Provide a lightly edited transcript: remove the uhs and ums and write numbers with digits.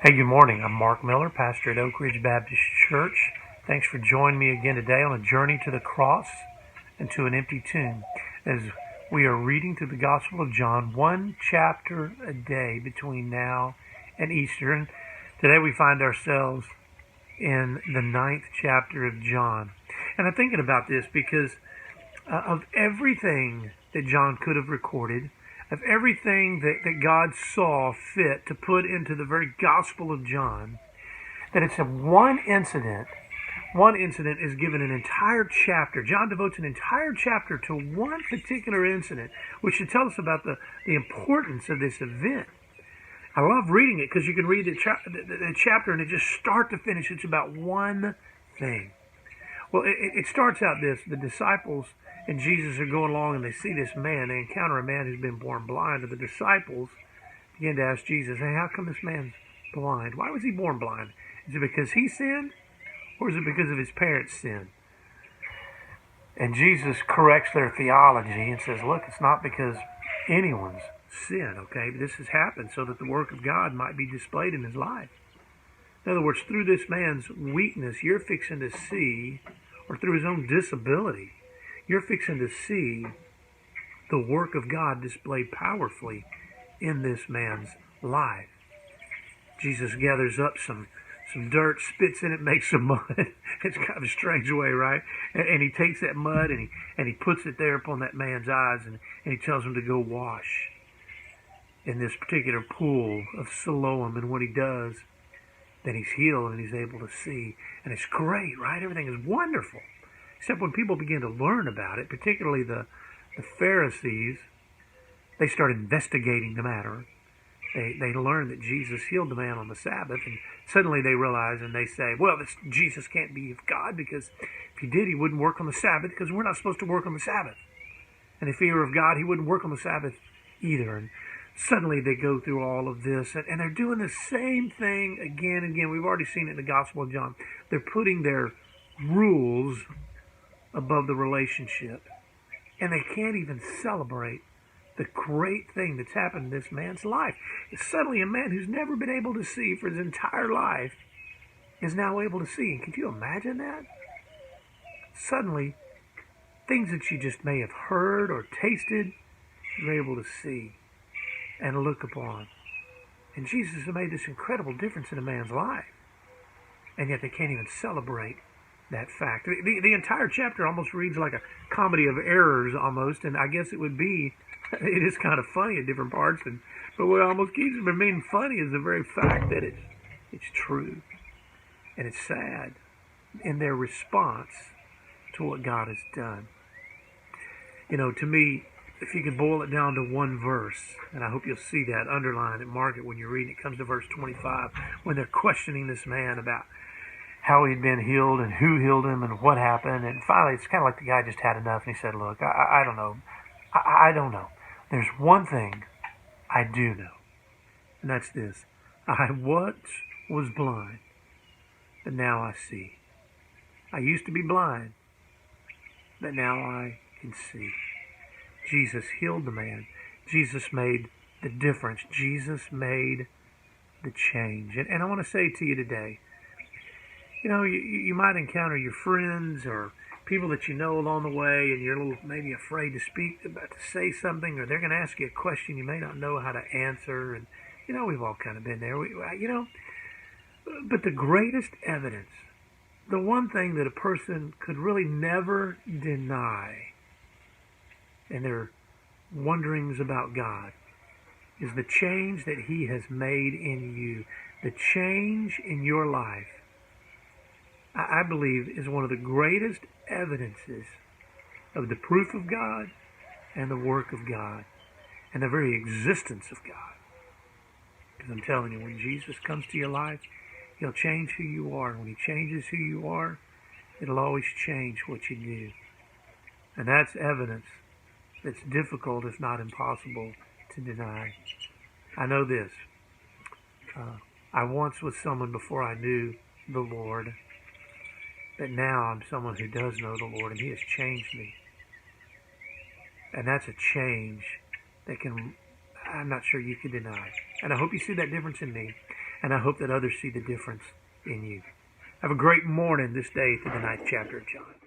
Hey, good morning. I'm Mark Miller, pastor at Oak Ridge Baptist Church. Thanks for joining me again today on a journey to the cross and to an empty tomb as we are reading through the Gospel of John, one chapter a day between now and Easter. And today we find ourselves in the 9th chapter of John. And I'm thinking about this because of everything that John could have recorded, of everything that God saw fit to put into the very Gospel of John, that it's one incident is given an entire chapter. John devotes an entire chapter to one particular incident, which should tell us about the importance of this event. I love reading it because you can read the chapter and it just start to finish, it's about one thing. Well, it starts out this. The disciples and Jesus are going along and they see this man. They encounter a man who's been born blind. And the disciples begin to ask Jesus, hey, how come this man's blind? Why was he born blind? Is it because he sinned? Or is it because of his parents' sin? And Jesus corrects their theology and says, look, it's not because anyone's sin, okay? But this has happened so that the work of God might be displayed in his life. In other words, through this man's weakness, you're fixing to see, or through his own disability, you're fixing to see the work of God displayed powerfully in this man's life. Jesus gathers up some dirt, spits in it, makes some mud. It's kind of a strange way, right? And he takes that mud and he puts it there upon that man's eyes and he tells him to go wash in this particular pool of Siloam. And when he does, then he's healed and he's able to see. And it's great, right? Everything is wonderful. Except when people begin to learn about it, particularly the Pharisees, they start investigating the matter. They learn that Jesus healed the man on the Sabbath, and suddenly they realize and they say, well, Jesus can't be of God because if he did, he wouldn't work on the Sabbath because we're not supposed to work on the Sabbath. And if he were of God, he wouldn't work on the Sabbath either. And suddenly they go through all of this, and they're doing the same thing again and again. We've already seen it in the Gospel of John. They're putting their rules above the relationship. And they can't even celebrate the great thing that's happened in this man's life. It's suddenly a man who's never been able to see for his entire life is now able to see. And can you imagine that? Suddenly, things that you just may have heard or tasted, you're able to see and look upon. And Jesus has made this incredible difference in a man's life. And yet they can't even celebrate that fact. The entire chapter almost reads like a comedy of errors almost, and I guess it would be, it is kind of funny at different parts, but what almost keeps it from being funny is the very fact that it's true. And it's sad in their response to what God has done. You know, to me, if you could boil it down to one verse, and I hope you'll see that, underline it, mark it when you're reading, it comes to verse 25, when they're questioning this man about how he'd been healed and who healed him and what happened. And finally, it's kind of like the guy just had enough and he said, look, I don't know. I don't know. There's one thing I do know, and that's this. I once was blind, but now I see. I used to be blind, but now I can see. Jesus healed the man. Jesus made the difference. Jesus made the change. And I want to say to you today, you know, you might encounter your friends or people that you know along the way, and you're a little maybe afraid to speak, about to say something, or they're going to ask you a question you may not know how to answer. And, you know, we've all kind of been there. But the greatest evidence, the one thing that a person could really never deny in their wonderings about God is the change that he has made in you. The change in your life, I believe, is one of the greatest evidences of the proof of God and the work of God and the very existence of God. Because I'm telling you, when Jesus comes to your life, he'll change who you are. And when he changes who you are, it'll always change what you do. And that's evidence that's difficult, if not impossible, to deny. I know this. I once was someone before I knew the Lord. But now I'm someone who does know the Lord, and he has changed me. And that's a change that I'm not sure you can deny. And I hope you see that difference in me. and I hope that others see the difference in you. Have a great morning this day through the 9th chapter of John.